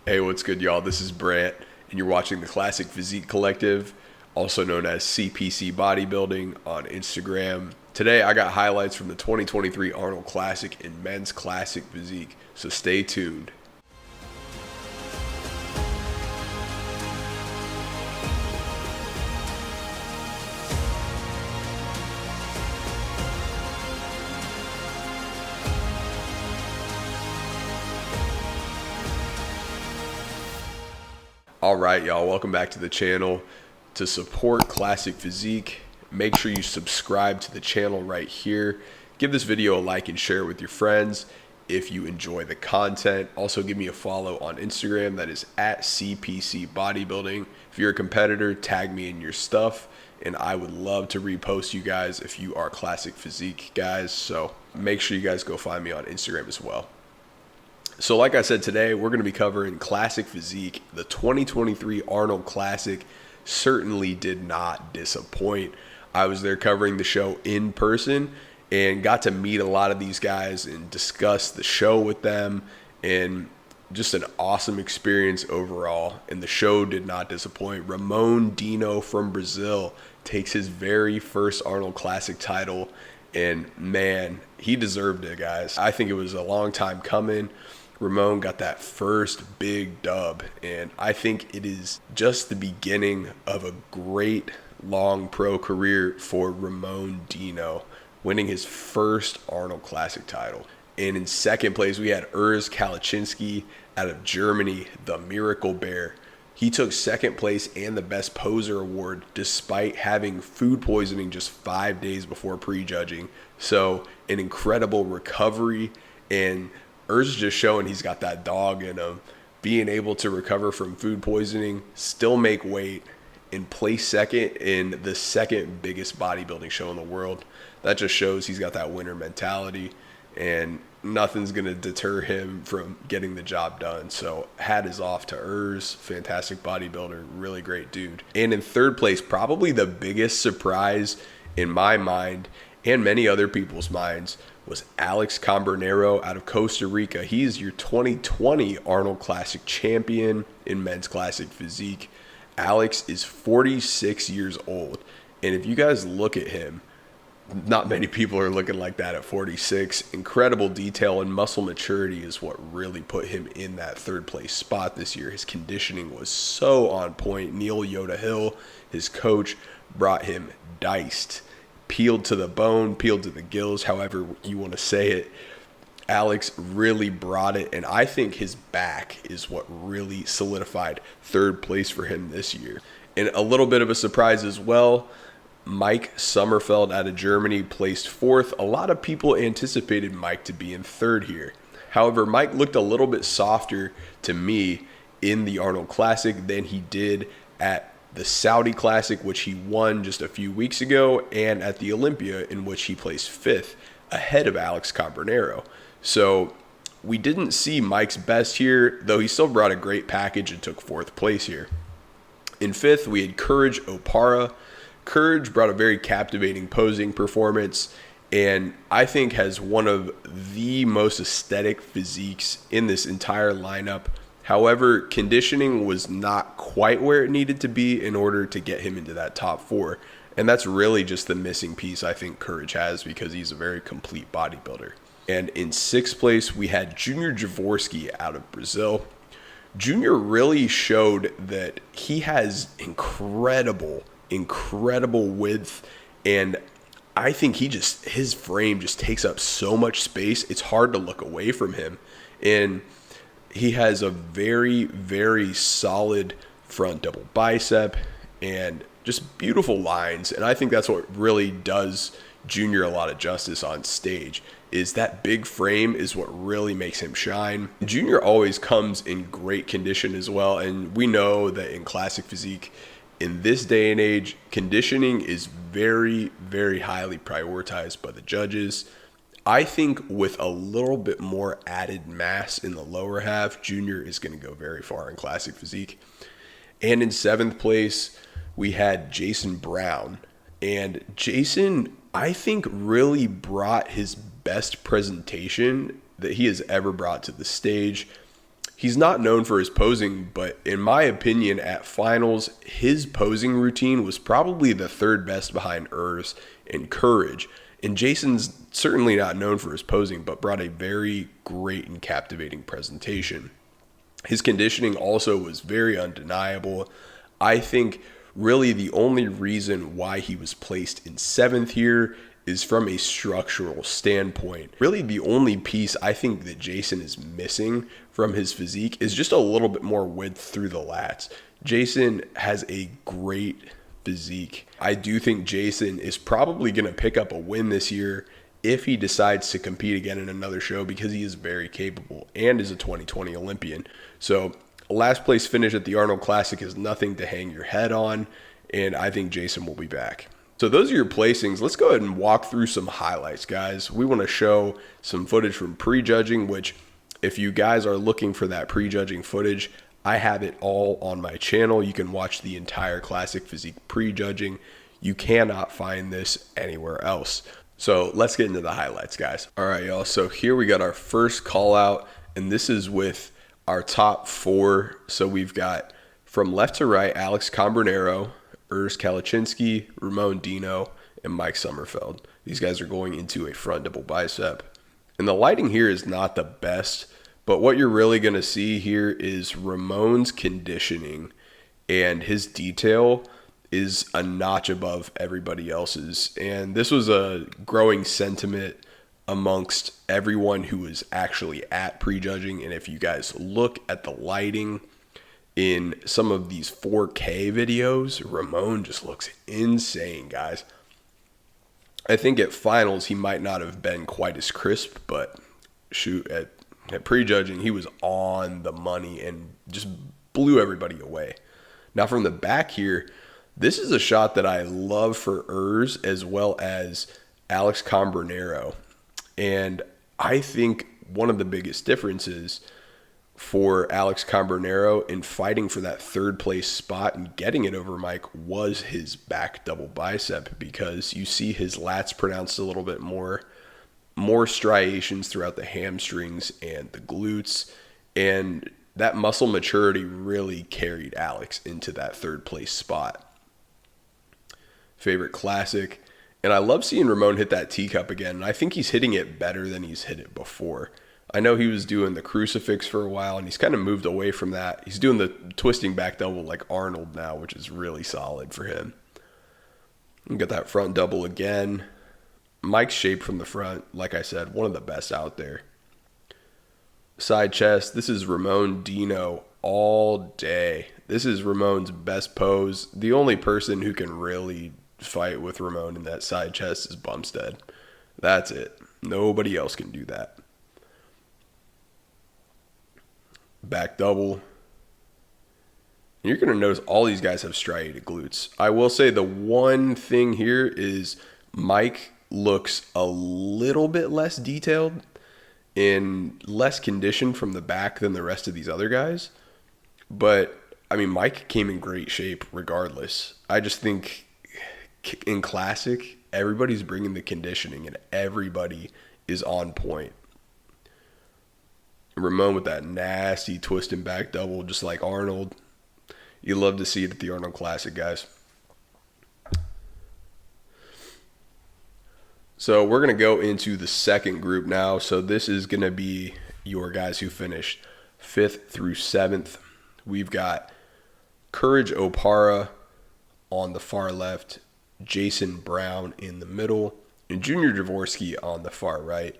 Hey, what's good, y'all? This is Brant, and you're watching the Classic Physique Collective, also known as CPC Bodybuilding on Instagram. Today, I got highlights from the 2023 Arnold Classic in men's Classic Physique, so stay tuned. All right, y'all, welcome back to the channel. To support Classic Physique, make sure you subscribe to the channel right here. Give this video a like and share it with your friends if you enjoy the content. Also, give me a follow on Instagram. That is at CPC Bodybuilding. If you're a competitor, tag me in your stuff, and I would love to repost you guys if you are Classic Physique guys. So make sure you guys go find me on Instagram as well. So like I said, today we're going to be covering Classic Physique. The 2023 Arnold Classic certainly did not disappoint. I was there covering the show in person and got to meet a lot of these guys and discuss the show with them, and just an awesome experience overall. And the show did not disappoint. Ramon Dino from Brazil takes his very first Arnold Classic title, and man, he deserved it, guys. I think it was a long time coming. Ramon got that first big dub, and I think it is just the beginning of a great long pro career for Ramon Dino, winning his first Arnold Classic title. And in second place, we had Urs Kaliczynski out of Germany, the Miracle Bear. He took second place and the Best Poser award despite having food poisoning just 5 days before prejudging. So an incredible recovery, and Urs just showing he's got that dog in him, being able to recover from food poisoning, still make weight, and place second in the second biggest bodybuilding show in the world. That just shows he's got that winner mentality, and nothing's going to deter him from getting the job done. So hat is off to Urs, fantastic bodybuilder, really great dude. And in third place, probably the biggest surprise in my mind and many other people's minds, was Alex Cambronero out of Costa Rica. He is your 2020 Arnold Classic champion in men's Classic Physique. Alex is 46 years old, and if you guys look at him, not many people are looking like that at 46. Incredible detail and muscle maturity is what really put him in that third place spot this year. His conditioning was so on point. Neil Yoda Hill, his coach, brought him diced. Peeled to the bone, peeled to the gills, however you want to say it. Alex really brought it, and I think his back is what really solidified third place for him this year. And a little bit of a surprise as well, Mike Sommerfeld out of Germany placed fourth. A lot of people anticipated Mike to be in third here. However, Mike looked a little bit softer to me in the Arnold Classic than he did at the Saudi Classic, which he won just a few weeks ago, and at the Olympia, in which he placed fifth, ahead of Alex Cambronero. So we didn't see Mike's best here, though he still brought a great package and took fourth place here. In fifth, we had Courage Opara. Courage brought a very captivating posing performance, and I think has one of the most aesthetic physiques in this entire lineup. However, conditioning was not quite where it needed to be in order to get him into that top four. And that's really just the missing piece I think Courage has, because he's a very complete bodybuilder. And in sixth place, we had Junior Jaworski out of Brazil. Junior really showed that he has incredible width, and I think his frame just takes up so much space. It's hard to look away from him. And he has a very, very solid front double bicep and just beautiful lines. And I think that's what really does Junior a lot of justice on stage, is that big frame is what really makes him shine. Junior always comes in great condition as well. And we know that in Classic Physique, in this day and age, conditioning is very, very highly prioritized by the judges. I think with a little bit more added mass in the lower half, Junior is going to go very far in Classic Physique. And in seventh place, we had Jason Brown. And Jason, I think, really brought his best presentation that he has ever brought to the stage. He's not known for his posing, but in my opinion, at finals, his posing routine was probably the third best behind Urs and Courage. And Jason's certainly not known for his posing, but brought a very great and captivating presentation. His conditioning also was very undeniable. I think really the only reason why he was placed in 7th here is from a structural standpoint. Really the only piece I think that Jason is missing from his physique is just a little bit more width through the lats. Jason has a great physique. I do think Jason is probably going to pick up a win this year if he decides to compete again in another show, because he is very capable and is a 2020 Olympian. So last place finish at the Arnold Classic is nothing to hang your head on, and I think Jason will be back. So those are your placings. Let's go ahead and walk through some highlights, guys. We want to show some footage from prejudging, which if you guys are looking for that prejudging footage, I have it all on my channel. You can watch the entire Classic Physique prejudging. You cannot find this anywhere else. So let's get into the highlights, guys. All right, y'all. So here we got our first call out, and this is with our top 4. So we've got from left to right, Alex Combernero, Urs Kaliczynski, Ramon Dino, and Mike Sommerfeld. These guys are going into a front double bicep. And the lighting here is not the best, but what you're really going to see here is Ramon's conditioning, and his detail is a notch above everybody else's. And this was a growing sentiment amongst everyone who was actually at prejudging. And if you guys look at the lighting in some of these 4K videos, Ramon just looks insane, guys. I think at finals he might not have been quite as crisp, but shoot, at prejudging he was on the money and just blew everybody away. Now from the back here, this is a shot that I love for Urs as well as Alex Combernero. And I think one of the biggest differences for Alex Combernero in fighting for that 3rd place spot and getting it over Mike was his back double bicep, because you see his lats pronounced a little bit more striations throughout the hamstrings and the glutes, and that muscle maturity really carried Alex into that 3rd place spot. Favorite classic, and I love seeing Ramon hit that teacup again, and I think he's hitting it better than he's hit it before. I know he was doing the crucifix for a while, and he's kind of moved away from that. He's doing the twisting back double like Arnold now, which is really solid for him. You got that front double again. Mike's shape from the front, like I said, one of the best out there. Side chest, this is Ramon Dino all day. This is Ramon's best pose. The only person who can really fight with Ramon in that side chest is Bumstead. That's it. Nobody else can do that. Back double. And you're going to notice all these guys have striated glutes. I will say the one thing here is Mike looks a little bit less detailed and less conditioned from the back than the rest of these other guys. But, I mean, Mike came in great shape regardless. I just think in Classic, everybody's bringing the conditioning and everybody is on point. Ramon with that nasty twisting back double, just like Arnold. You love to see it at the Arnold Classic, guys. So we're going to go into the second group now. So this is going to be your guys who finished 5th through 7th. We've got Courage Opara on the far left, Jason Brown in the middle, and Junior Jaworski on the far right.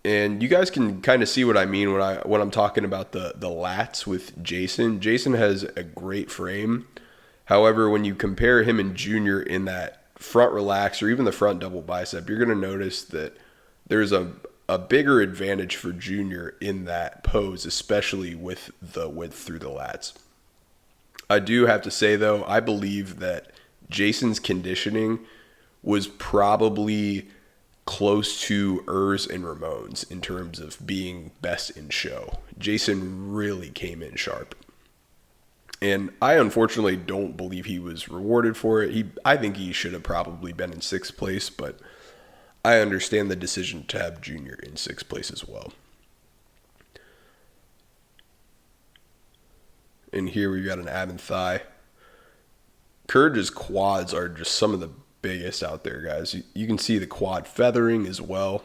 And you guys can kind of see what I mean when I'm talking about the lats with Jason. Jason has a great frame. However, when you compare him and Junior in that front relax or even the front double bicep, you're going to notice that there's a bigger advantage for Junior in that pose, especially with the width through the lats. I do have to say, though, I believe that Jason's conditioning was probably close to Urs and Ramon's in terms of being best in show. Jason really came in sharp. And I unfortunately don't believe he was rewarded for it. I think he should have probably been in 6th place, but I understand the decision to have Junior in 6th place as well. And here we've got an ab and thigh. Courage's quads are just some of the biggest out there, guys. You can see the quad feathering as well.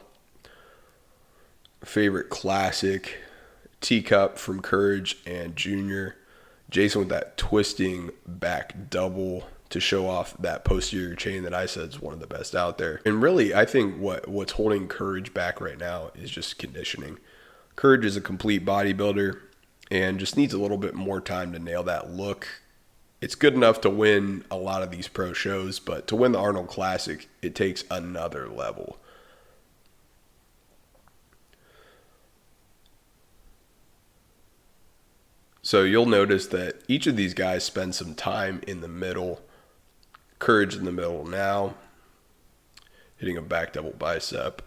Favorite Classic, teacup from Courage and Junior. Jason with that twisting back double to show off that posterior chain that I said is one of the best out there. And really, I think what's holding Courage back right now is just conditioning. Courage is a complete bodybuilder and just needs a little bit more time to nail that look. It's good enough to win a lot of these pro shows, but to win the Arnold Classic, it takes another level. So you'll notice that each of these guys spend some time in the middle. Courage in the middle now, hitting a back double bicep.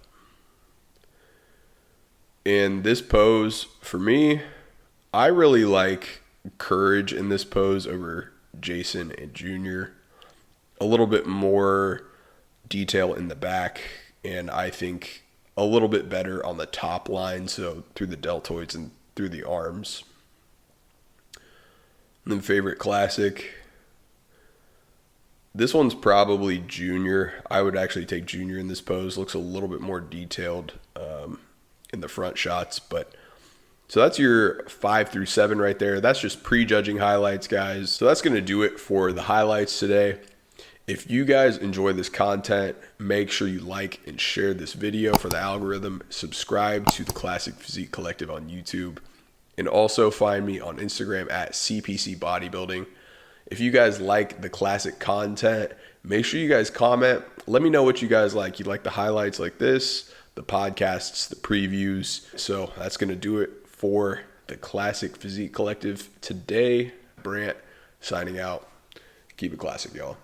In this pose, for me, I really like Courage in this pose over Jason and Junior. A little bit more detail in the back, and I think a little bit better on the top line, so through the deltoids and through the arms. And then favorite Classic. This one's probably Junior. I would actually take Junior in this pose. Looks a little bit more detailed in the front shots. But so that's your 5 through 7 right there. That's just prejudging highlights, guys. So that's going to do it for the highlights today. If you guys enjoy this content, make sure you like and share this video for the algorithm. Subscribe to the Classic Physique Collective on YouTube. And also find me on Instagram at CPC Bodybuilding. If you guys like the classic content, make sure you guys comment. Let me know what you guys like. You like the highlights like this, the podcasts, the previews. So that's going to do it for the Classic Physique Collective today. Brant signing out. Keep it classic, y'all.